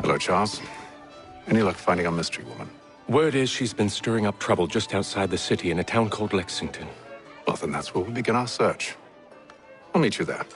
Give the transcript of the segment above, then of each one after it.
Hello, Charles. Any luck finding our mystery woman? Word is she's been stirring up trouble just outside the city in a town called Lexington. Well, then that's where we'll begin our search. I'll meet you there.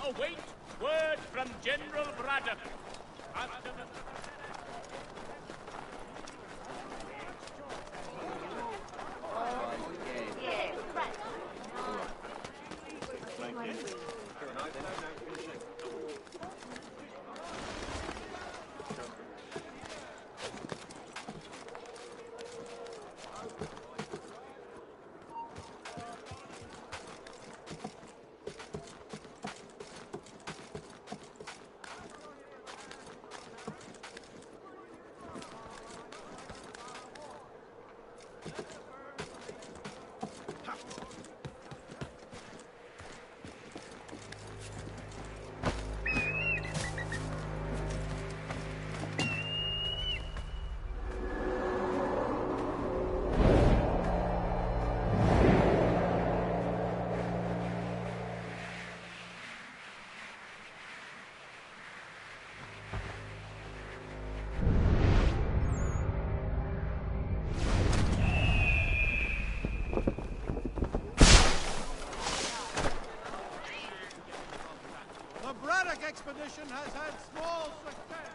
Await word from General Braddock. Expedition has had small success.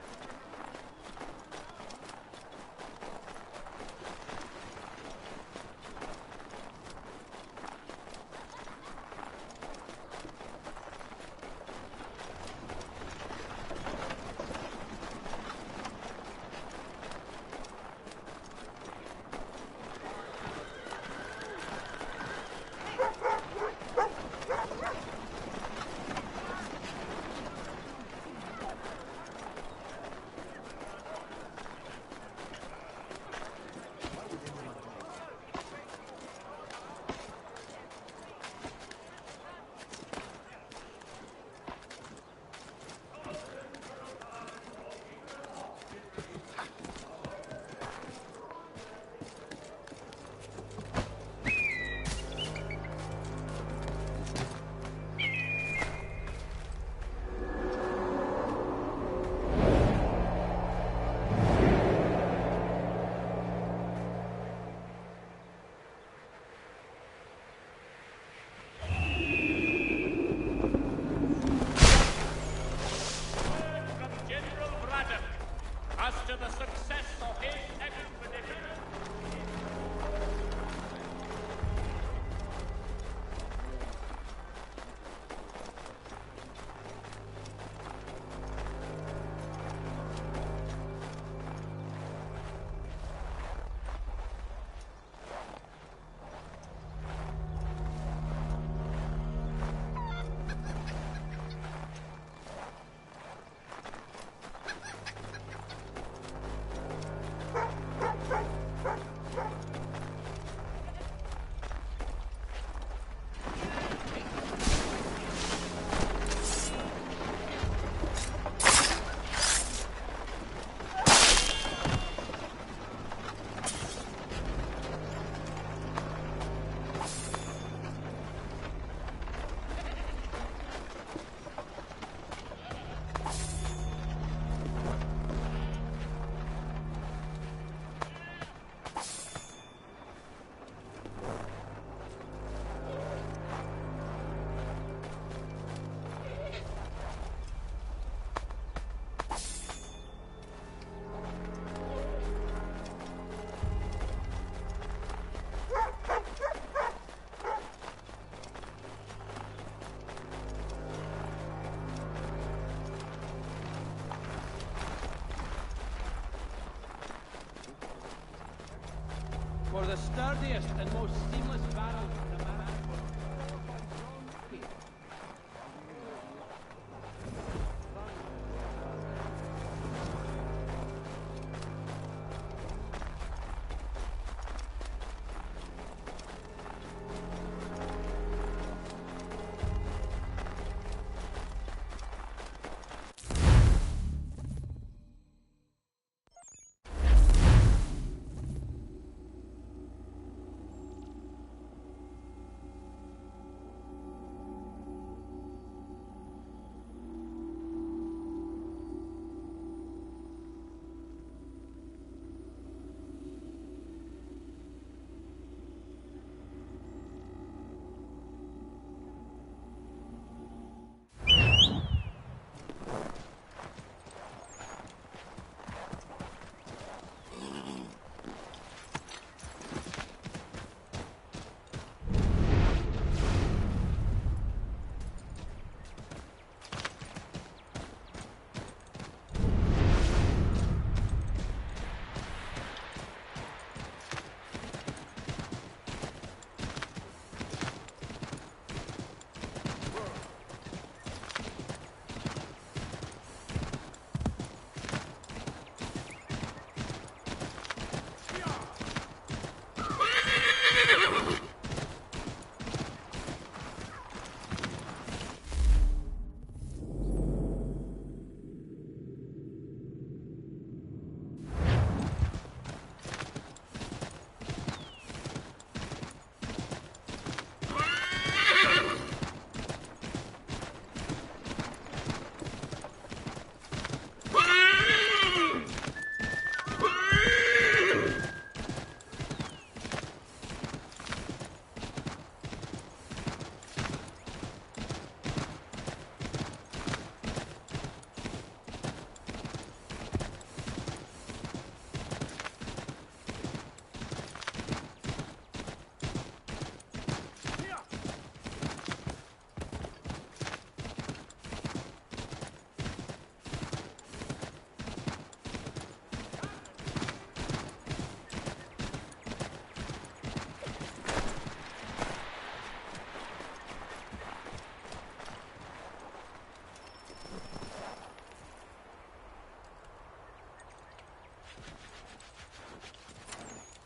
the sturdiest and most seamless barrel the man.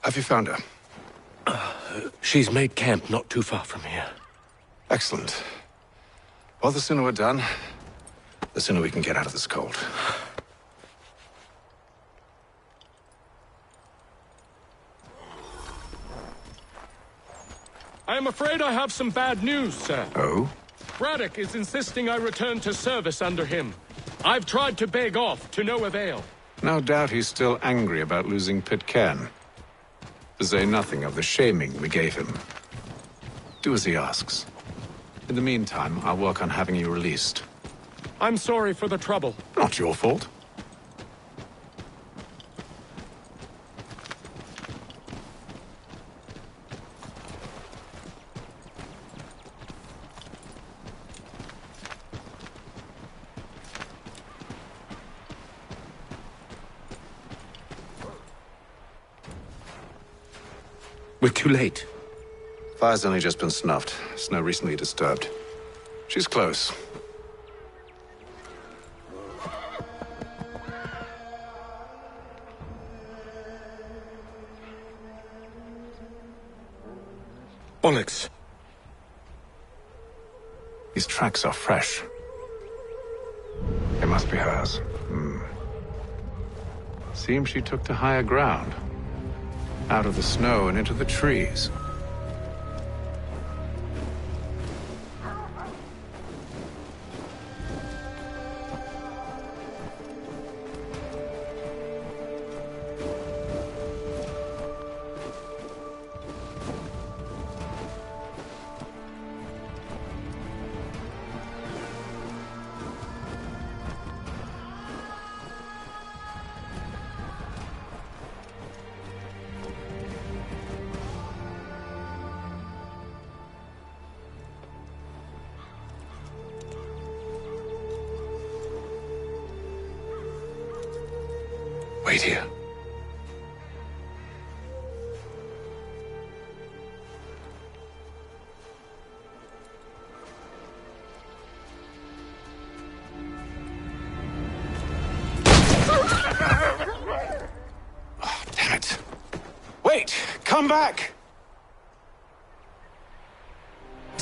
Have you found her? She's made camp not too far from here. Excellent. Well, the sooner we're done, the sooner we can get out of this cold. I am afraid I have some bad news, sir. Oh? Braddock is insisting I return to service under him. I've tried to beg off, to no avail. No doubt he's still angry about losing Pitcairn. To say nothing of the shaming we gave him. Do as he asks. In the meantime, I'll work on having you released. I'm sorry for the trouble. Not your fault. We're too late. Fire's only just been snuffed. Snow recently disturbed. She's close. Bollocks. These tracks are fresh. They must be hers. Seems she took to higher ground. Out of the snow and into the trees. Wait here. Come back!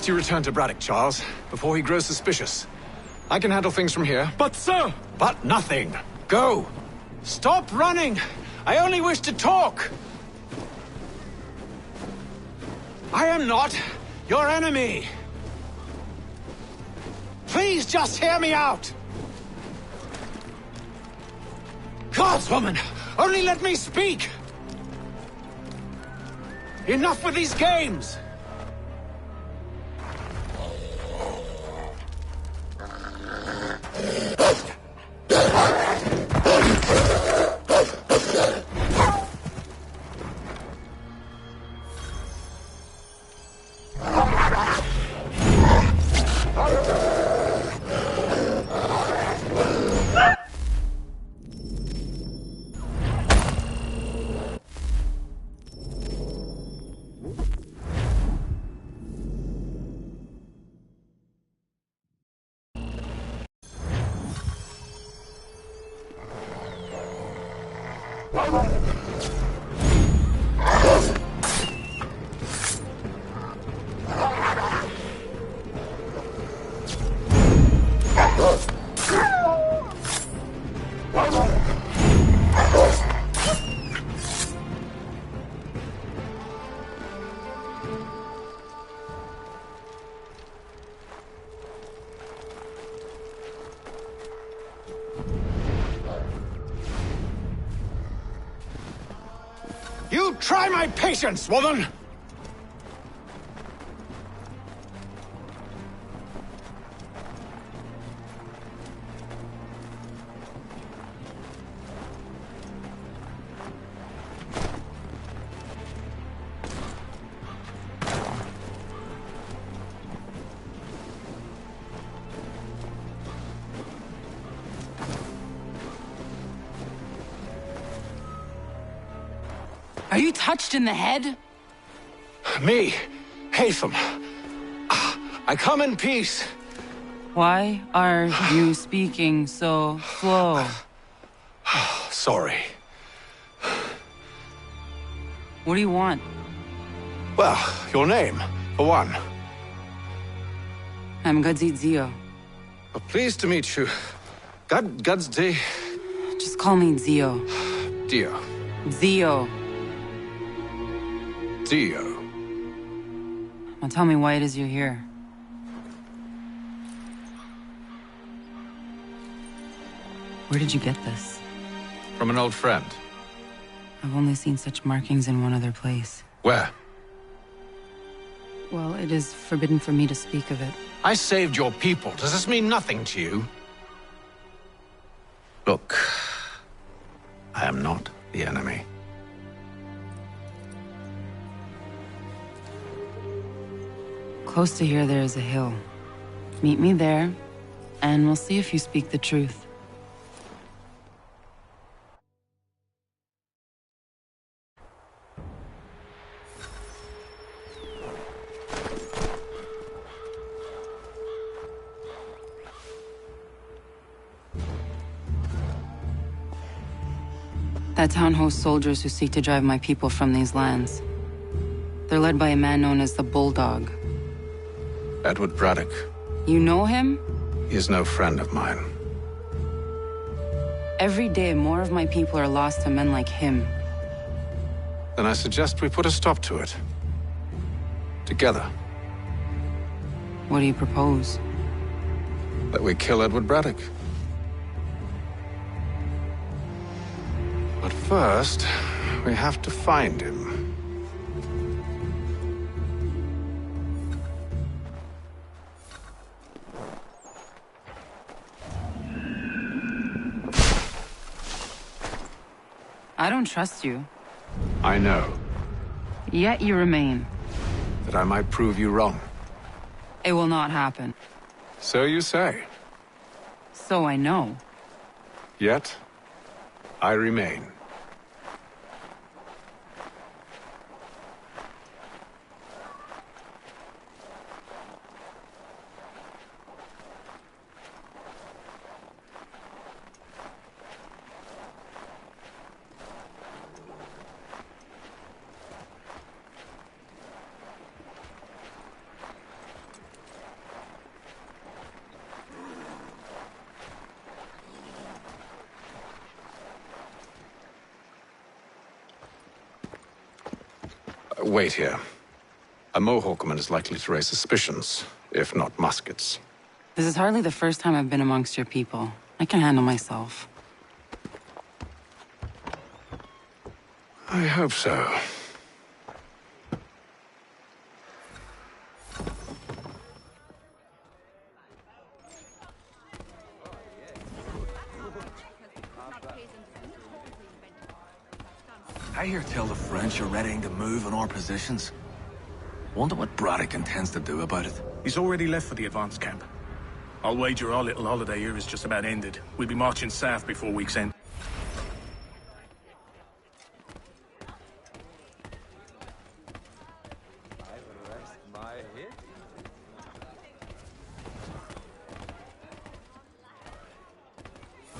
You return to Braddock, Charles, before he grows suspicious. I can handle things from here. But, sir! But nothing. Go! Stop running! I only wish to talk! I am not your enemy! Please just hear me out! Gods, woman! Only let me speak! Enough with these games! You try my patience, woman! Are you touched in the head? Me, Haytham. I come in peace. Why are you speaking so slow? Sorry. What do you want? Well, your name, for one. I'm Gadzit Zio. Pleased to meet you. Gadsdi. Just call me Zio. Dio. Zio. Dio. Now tell me why it is you're here. Where did you get this? From an old friend. I've only seen such markings in one other place. Where? Well, it is forbidden for me to speak of it. I saved your people. Does this mean nothing to you? Look, I am not the enemy. Close to here, there is a hill. Meet me there, and we'll see if you speak the truth. That town hosts soldiers who seek to drive my people from these lands. They're led by a man known as the Bulldog. Edward Braddock. You know him? He is no friend of mine. Every day, more of my people are lost to men like him. Then I suggest we put a stop to it. Together. What do you propose? That we kill Edward Braddock. But first, we have to find him. I don't trust you. I know. Yet you remain. That I might prove you wrong. It will not happen. So you say. So I know. Yet, I remain. Wait here. A Mohawkman is likely to raise suspicions, if not muskets. This is hardly the first time I've been amongst your people. I can handle myself. I hope so. I hear tell the French are readying to move on our positions. Wonder what Braddock intends to do about it. He's already left for the advance camp. I'll wager our little holiday here is just about ended. We'll be marching south before week's end.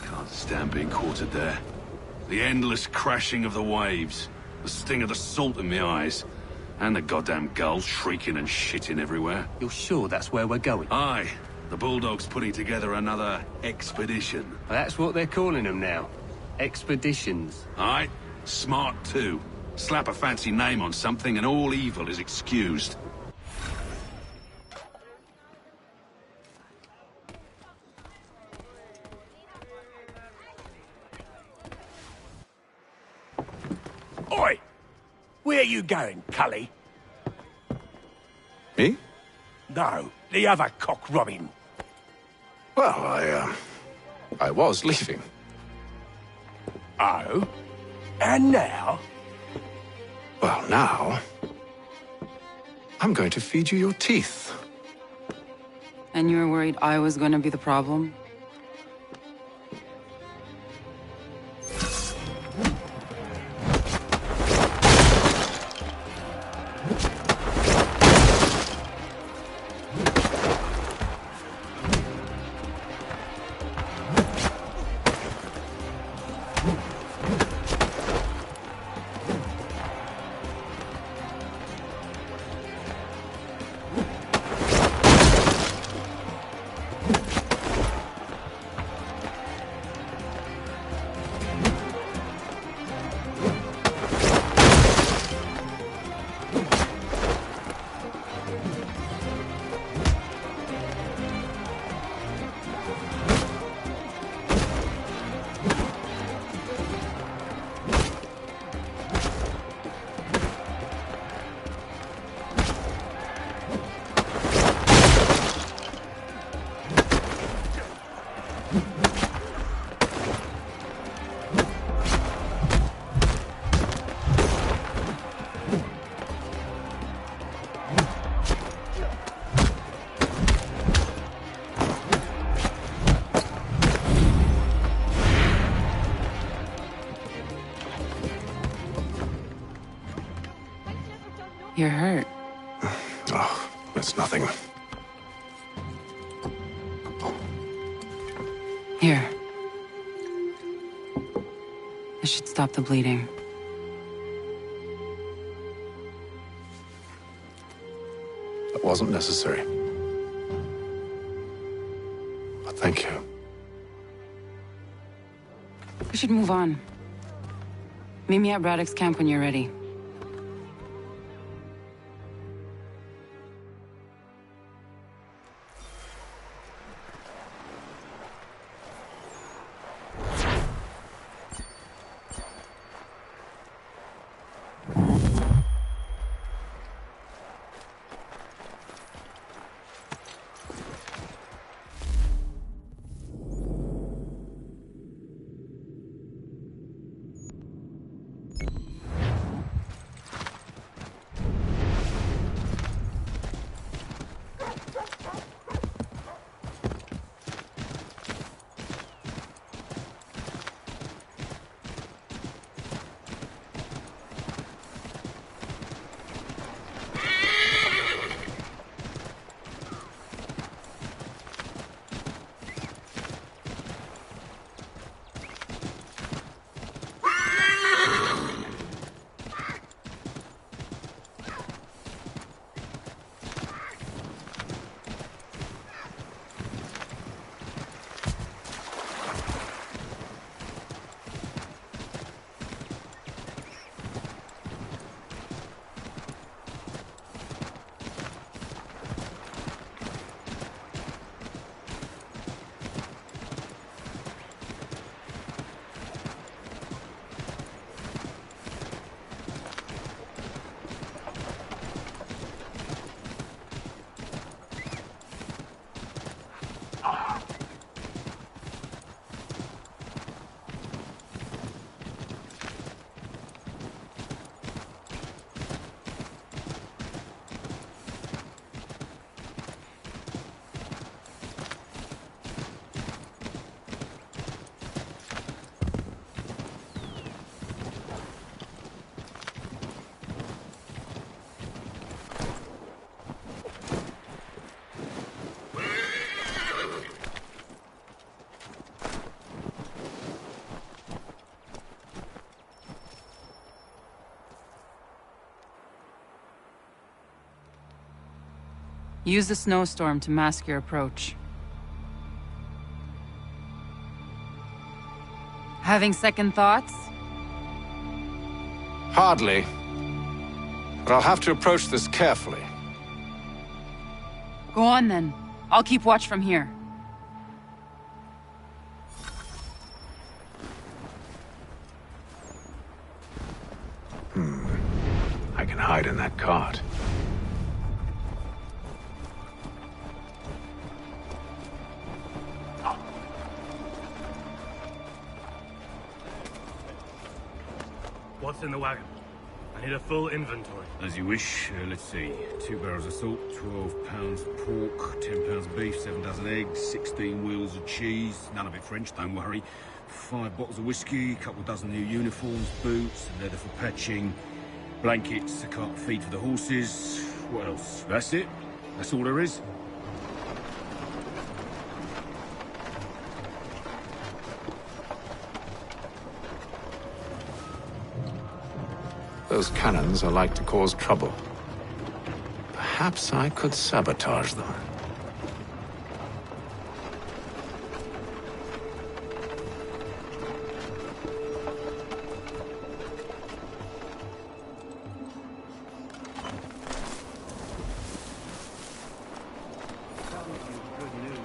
Can't stand being quartered there. The endless crashing of the waves, the sting of the salt in my eyes, and the goddamn gulls shrieking and shitting everywhere. You're sure that's where we're going? Aye, the Bulldog's putting together another expedition. That's what they're calling them now. Expeditions. Aye, smart too. Slap a fancy name on something and all evil is excused. Oi! Where you going, Cully? Me? No, the other cock Robin. Well, I was leaving. Oh? And now? Well, now... I'm going to feed you your teeth. And you were worried I was going to be the problem? You're hurt. Oh, it's nothing. Here. This should stop the bleeding. That wasn't necessary. But thank you. We should move on. Meet me at Braddock's camp when you're ready. Use the snowstorm to mask your approach. Having second thoughts? Hardly. But I'll have to approach this carefully. Go on then. I'll keep watch from here. I can hide in that cart. What's in the wagon? I need a full inventory. As you wish. Let's see. 2 barrels of salt, 12 pounds of pork, 10 pounds of beef, 7 dozen eggs, 16 wheels of cheese. None of it French, don't worry. 5 bottles of whiskey, a couple dozen new uniforms, boots, leather for patching, blankets, a cart feed for the horses. What else? That's it. That's all there is. Those cannons are like to cause trouble. Perhaps I could sabotage them. Good news.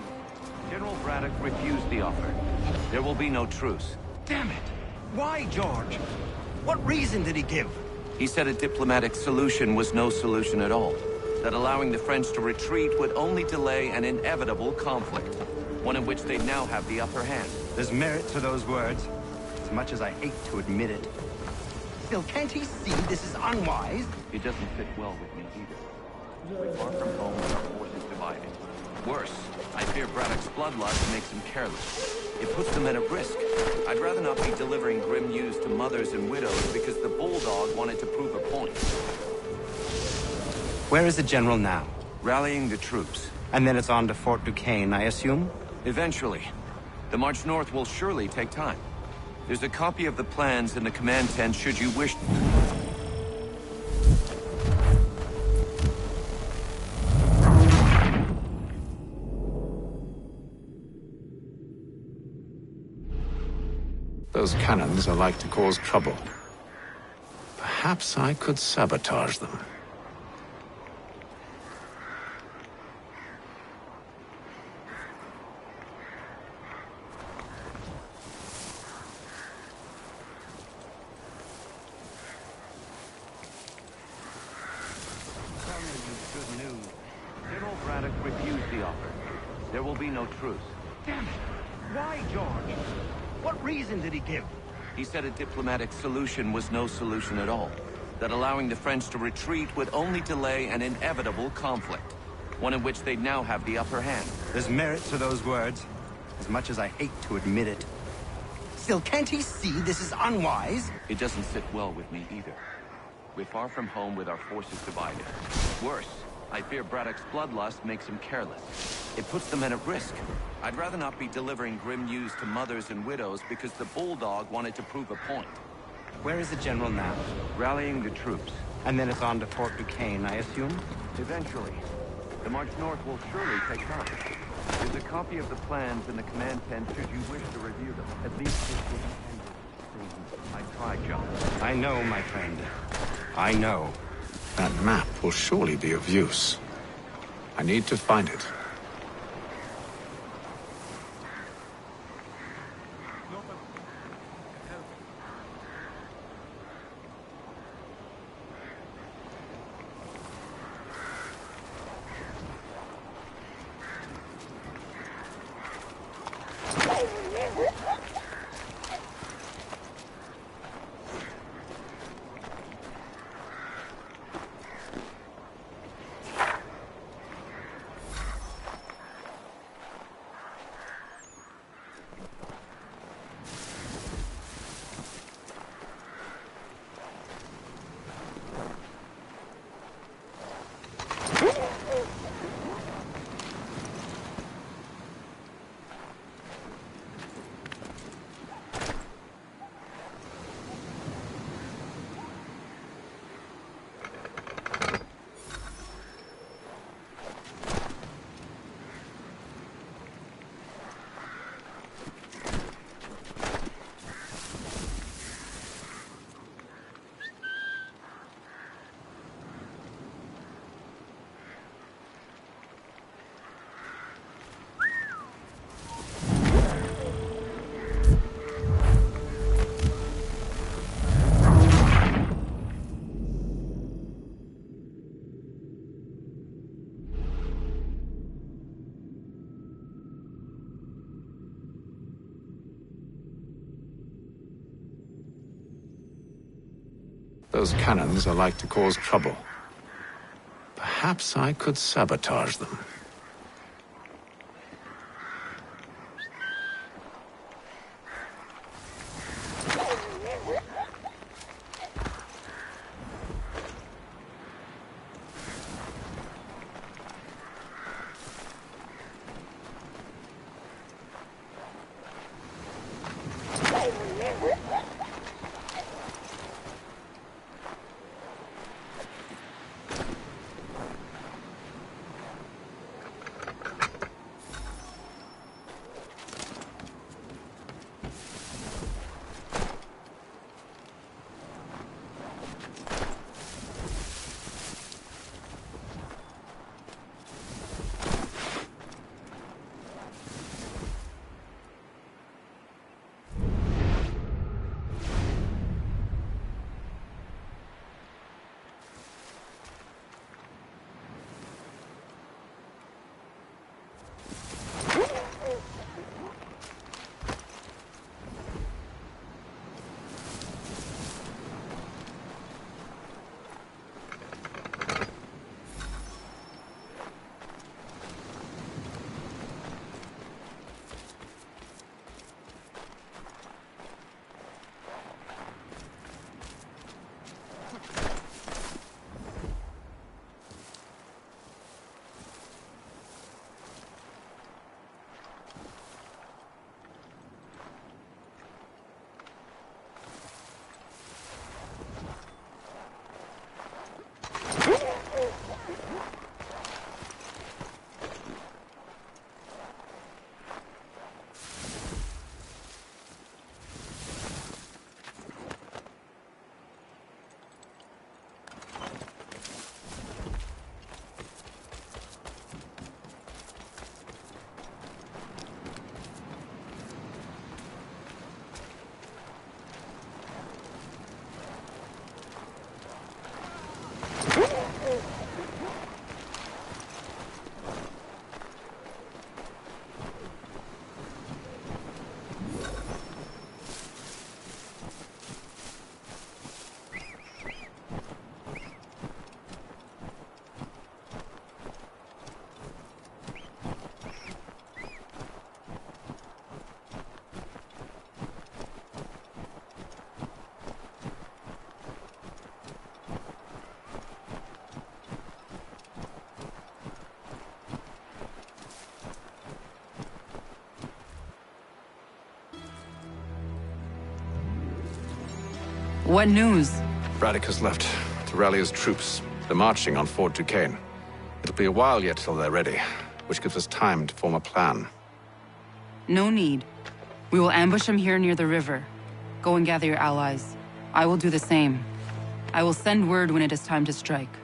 General Braddock refused the offer. There will be no truce. Damn it! Why, George? What reason did he give? He said a diplomatic solution was no solution at all. That allowing the French to retreat would only delay an inevitable conflict. One in which they now have the upper hand. There's merit to those words, as much as I hate to admit it. Still, can't he see this is unwise? It doesn't fit well with me either. We're far from home with our forces divided. Worse, I fear Braddock's bloodlust makes him careless. It puts the men at risk. I'd rather not be delivering grim news to mothers and widows because the Bulldog wanted to prove a point. Where is the general now? Rallying the troops. And then it's on to Fort Duquesne, I assume? Eventually. The march north will surely take time. There's a copy of the plans in the command tent should you wish. Those cannons are like to cause trouble. Perhaps I could sabotage them. Good news. General Braddock refused the offer. There will be no truce. Damn it! Why, George? What reason did he give? He said a diplomatic solution was no solution at all. That allowing the French to retreat would only delay an inevitable conflict. One in which they now have the upper hand. There's merit to those words, as much as I hate to admit it. Still, can't he see this is unwise? It doesn't sit well with me either. We're far from home with our forces divided. Worse, I fear Braddock's bloodlust makes him careless. It puts the men at risk. I'd rather not be delivering grim news to mothers and widows because the Bulldog wanted to prove a point. Where is the general now? Rallying the troops. And then it's on to Fort Duquesne, I assume? Eventually. The march north will surely take time. There's a copy of the plans in the command tent should you wish to review them. At least this will be ended. I tried, John. I know, my friend. I know. That map will surely be of use. I need to find it. Those cannons are like to cause trouble. Perhaps I could sabotage them. What news? Braddock has left to rally his troops. They're marching on Fort Duquesne. It'll be a while yet till they're ready, which gives us time to form a plan. No need. We will ambush him here near the river. Go and gather your allies. I will do the same. I will send word when it is time to strike.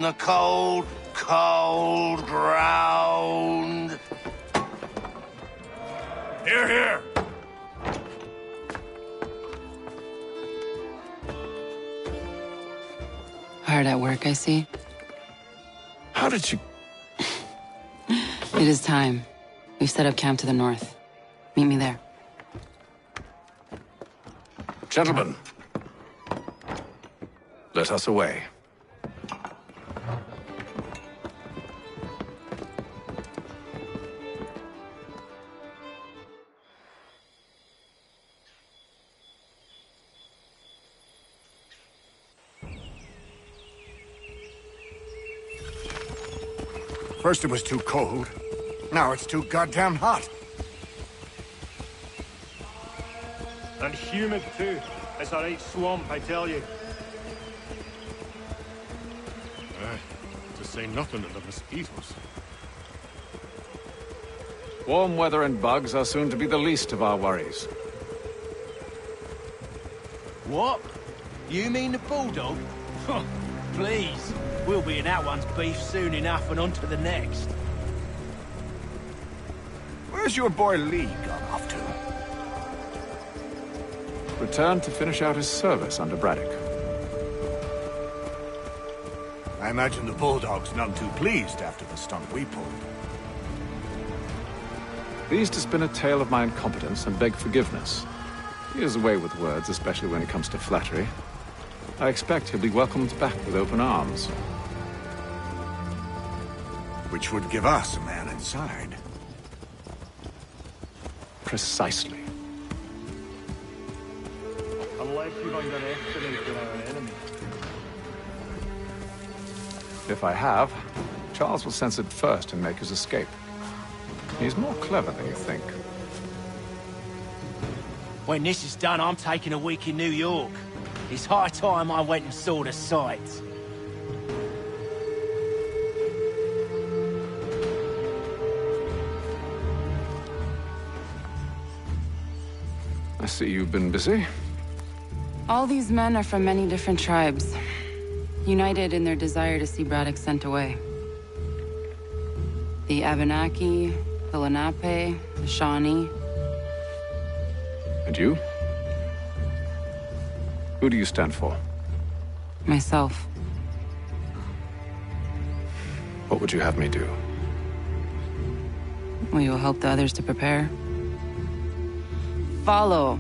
in the cold, cold ground. Here, here! Hard at work, I see. How did you... It is time. We've set up camp to the north. Meet me there. Gentlemen, let us away. First it was too cold. Now it's too goddamn hot. And humid too. It's a right swamp, I tell you. To say nothing of the mosquitoes. Warm weather and bugs are soon to be the least of our worries. What? You mean the bulldog? Please. We'll be in that one's beef soon enough and on to the next. Where's your boy Lee gone off to? Returned to finish out his service under Braddock. I imagine the bulldog's none too pleased after the stunt we pulled. Pleased to spin a tale of my incompetence and beg forgiveness. He is away with words, especially when it comes to flattery. I expect he'll be welcomed back with open arms. Which would give us a man inside. Precisely. Unless you've underestimated our enemy. If I have, Charles will sense it first and make his escape. He's more clever than you think. When this is done, I'm taking a week in New York. It's high time I went and saw the sights. I see you've been busy. All these men are from many different tribes, united in their desire to see Braddock sent away. The Abenaki, the Lenape, the Shawnee. And you? Who do you stand for? Myself. What would you have me do? Will you help the others to prepare? Follow.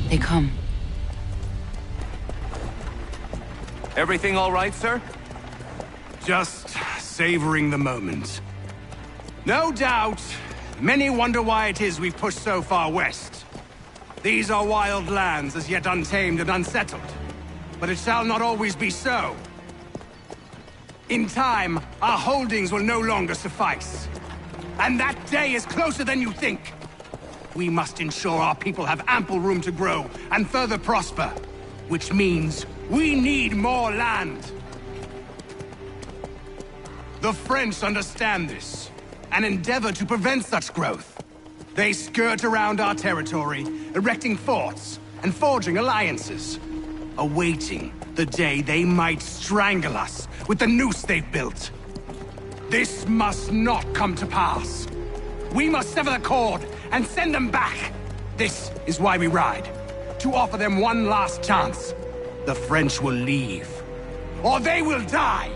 They come. Everything all right, sir? Just savoring the moment. No doubt, many wonder why it is we've pushed so far west. These are wild lands, as yet untamed and unsettled. But it shall not always be so. In time, our holdings will no longer suffice. And that day is closer than you think. We must ensure our people have ample room to grow and further prosper. Which means we need more land. The French understand this, and endeavor to prevent such growth. They skirt around our territory, erecting forts and forging alliances, awaiting the day they might strangle us with the noose they've built. This must not come to pass. We must sever the cord and send them back. This is why we ride, to offer them one last chance. The French will leave, or they will die.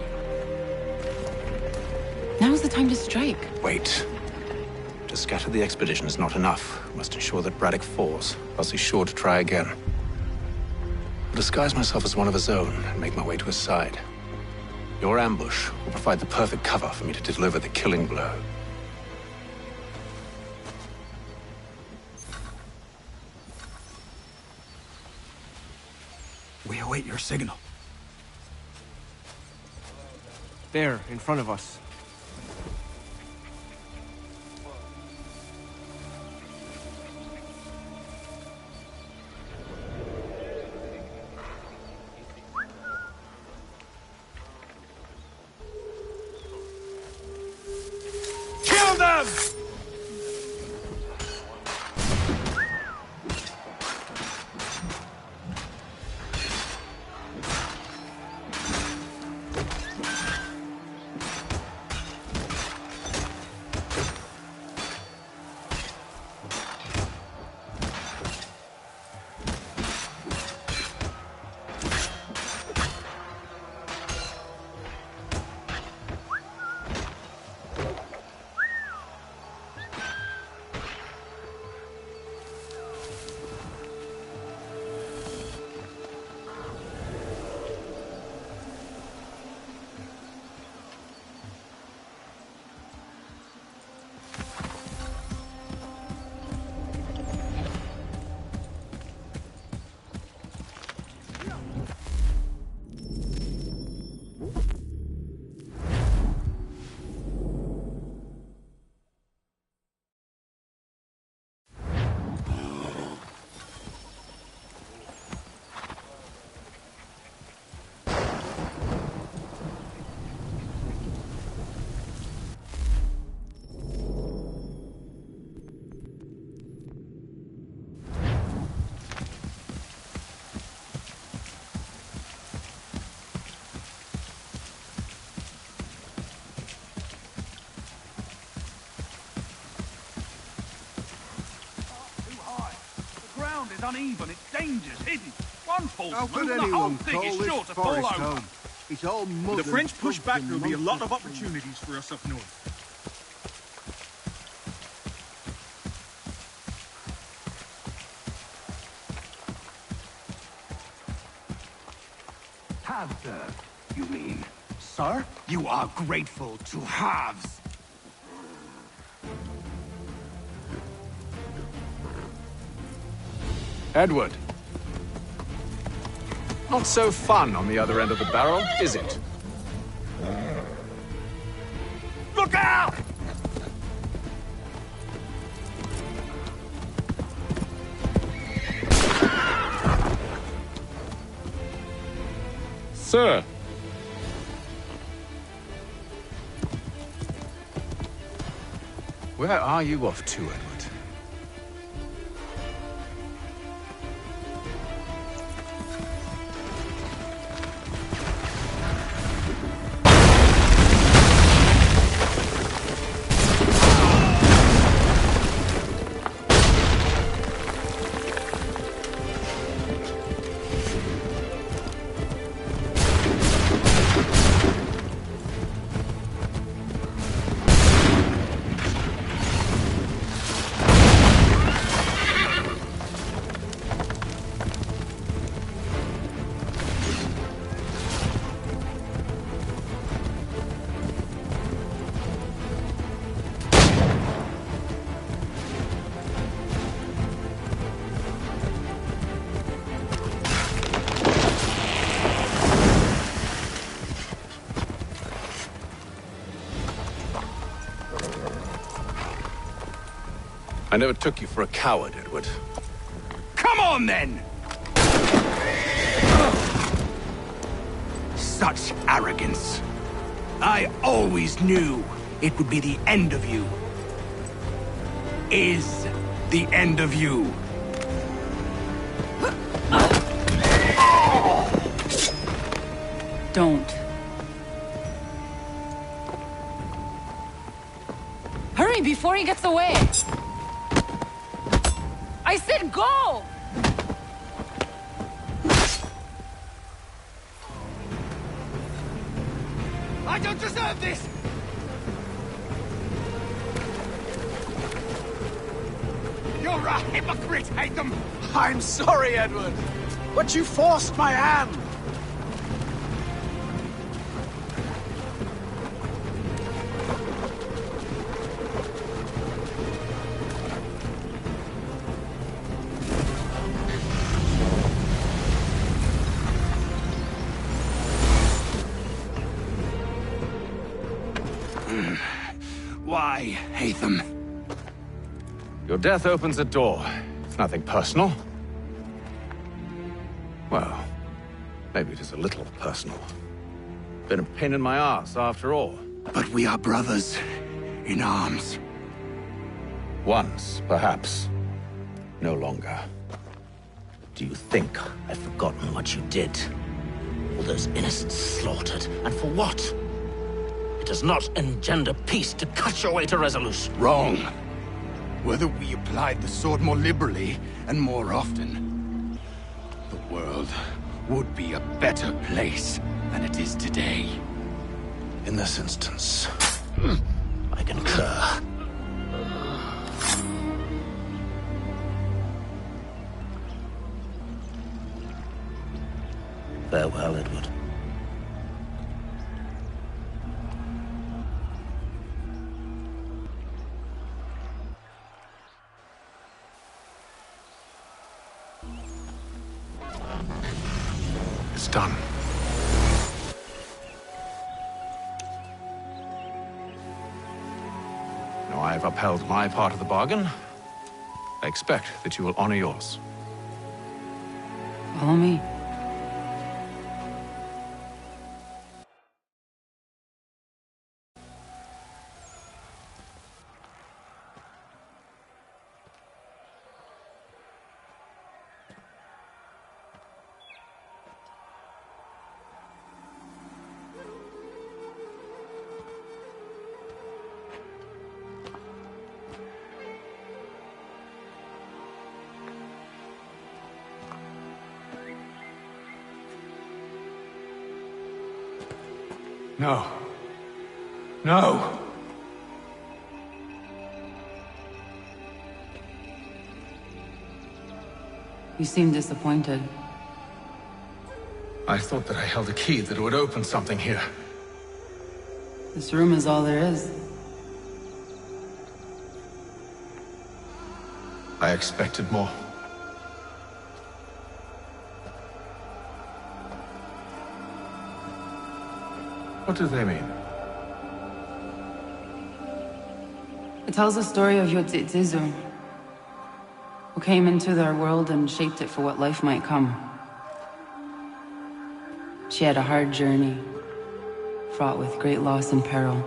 Now's the time to strike. Wait. To scatter the expedition is not enough. We must ensure that Braddock falls, else he's sure to try again. I'll disguise myself as one of his own and make my way to his side. Your ambush will provide the perfect cover for me to deliver the killing blow. We await your signal. There, in front of us. Kill them! uneven, it's dangerous, hidden. One false How move could and the whole anyone thing call is this sure to fall forest over. home? It's all mud. With the French push back, and there'll be a lot of monsters. opportunities for us up north. Have, you mean? Sir? You are grateful to halves. Edward. Not so fun on the other end of the barrel, is it? Look out! Sir! Where are you off to, Edward? I never took you for a coward, Edward. Come on, then! Such arrogance. I always knew it would be the end of you. Is the end of you. Don't. Hurry before he gets away! I said go! I don't deserve this! You're a hypocrite, Haytham! I'm sorry, Edward, but you forced my hand. Why, Haytham? Your death opens a door. It's nothing personal. Well, maybe it is a little personal. Been a pain in my ass, after all. But we are brothers in arms. Once, perhaps. No longer. Do you think I've forgotten what you did? All those innocents slaughtered, and for what? It does not engender peace to cut your way to Resolute. Wrong. Whether we applied the sword more liberally and more often, the world would be a better place than it is today. In this instance, I concur. Farewell, Edward. It's done. Now I have upheld my part of the bargain. I expect that you will honor yours. Follow me. No. No! You seem disappointed. I thought that I held a key that would open something here. This room is all there is. I expected more. What do they mean? It tells the story of Yotzitzizu, who came into their world and shaped it for what life might come. She had a hard journey, fraught with great loss and peril.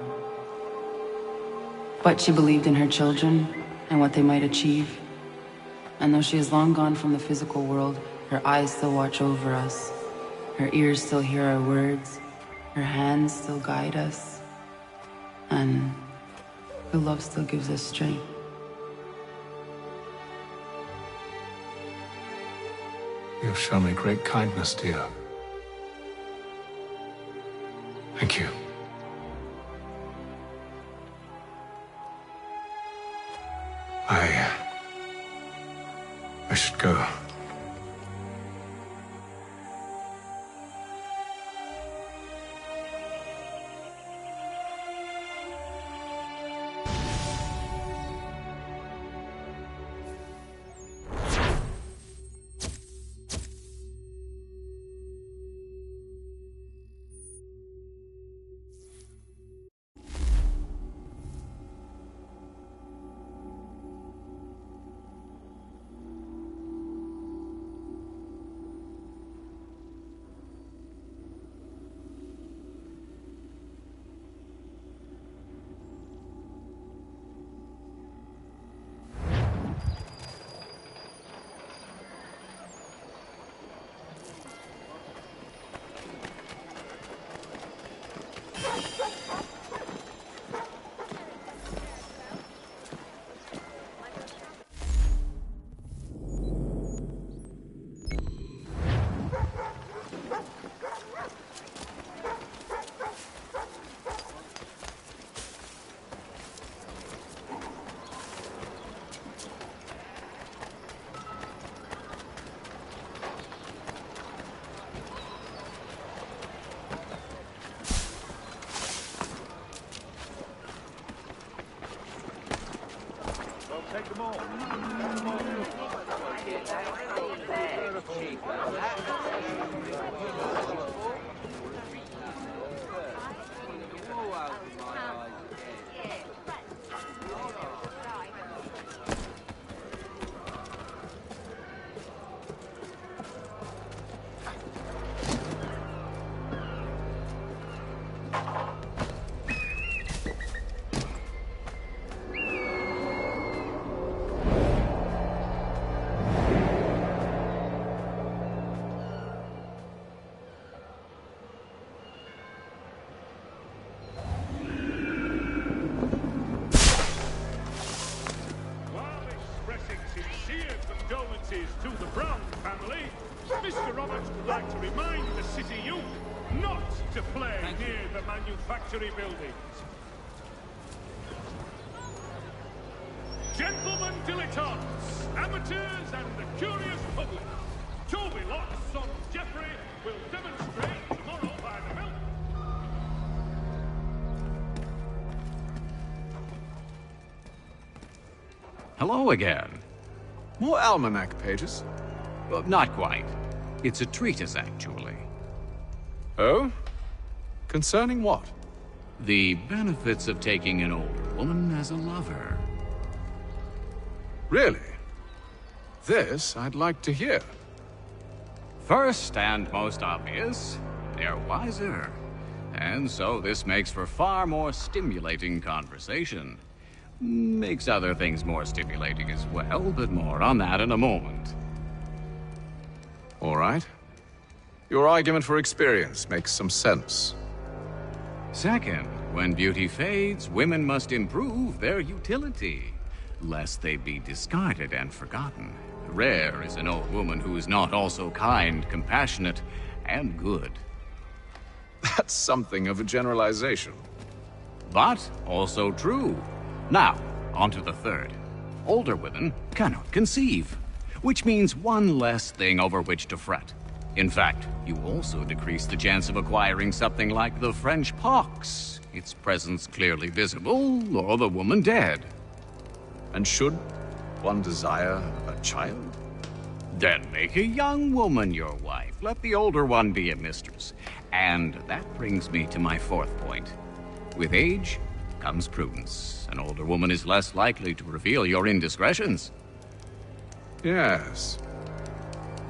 But she believed in her children and what they might achieve. And though she is long gone from the physical world, her eyes still watch over us. Her ears still hear our words. Her hands still guide us. And her love still gives us strength. You've shown me great kindness, dear. Thank you. I should go. To the Brown family, Mr. Roberts would like to remind the city youth not to play near the manufactory buildings. Gentlemen dilettantes, amateurs and the curious public, Toby Locke's son Geoffrey will demonstrate tomorrow by the mill. Hello again. More almanac pages? Well, not quite. It's a treatise, actually. Oh? Concerning what? The benefits of taking an old woman as a lover. Really? This I'd like to hear. First and most obvious, they're wiser. And so this makes for far more stimulating conversation. Makes other things more stimulating as well, but more on that in a moment. All right. Your argument for experience makes some sense. Second, when beauty fades, women must improve their utility, lest they be discarded and forgotten. Rare is an old woman who is not also kind, compassionate, and good. That's something of a generalization. But also true. Now, on to the third. Older women cannot conceive, which means one less thing over which to fret. In fact, you also decrease the chance of acquiring something like the French pox, its presence clearly visible, or the woman dead. And should one desire a child? Then make a young woman your wife. Let the older one be a mistress. And that brings me to my fourth point. With age comes prudence. An older woman is less likely to reveal your indiscretions. Yes.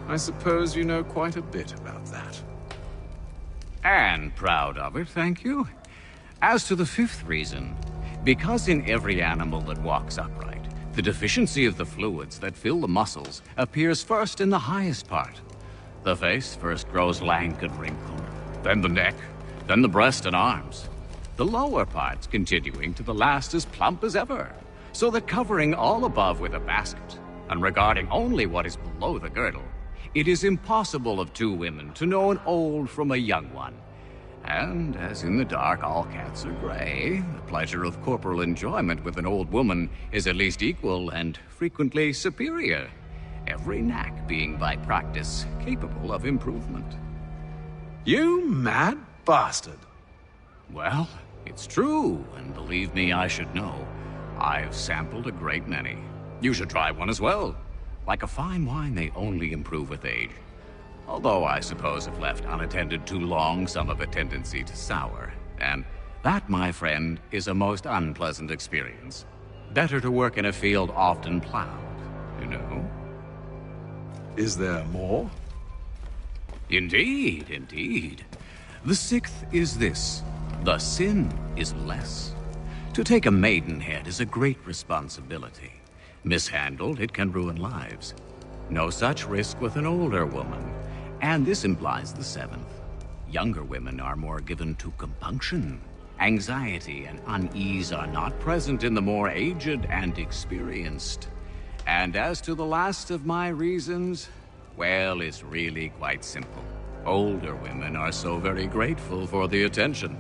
I suppose you know quite a bit about that. And proud of it, thank you. As to the fifth reason, because in every animal that walks upright, the deficiency of the fluids that fill the muscles appears first in the highest part. The face first grows lank and wrinkled, then the neck, then the breast and arms. The lower parts continuing to the last as plump as ever, so that covering all above with a basket, and regarding only what is below the girdle, it is impossible of two women to know an old from a young one. And as in the dark all cats are gray, the pleasure of corporal enjoyment with an old woman is at least equal and frequently superior, every knack being by practice capable of improvement. You mad bastard! Well, it's true, and believe me, I should know. I've sampled a great many. You should try one as well. Like a fine wine, they only improve with age. Although I suppose if left unattended too long, some have a tendency to sour. And that, my friend, is a most unpleasant experience. Better to work in a field often plowed, you know? Is there more? Indeed, indeed. The sixth is this. The sin is less. To take a maidenhead is a great responsibility. Mishandled, it can ruin lives. No such risk with an older woman. And this implies the seventh. Younger women are more given to compunction. Anxiety and unease are not present in the more aged and experienced. And as to the last of my reasons, well, it's really quite simple. Older women are so very grateful for the attention.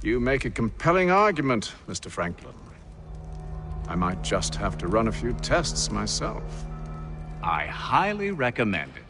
You make a compelling argument, Mr. Franklin. I might just have to run a few tests myself. I highly recommend it.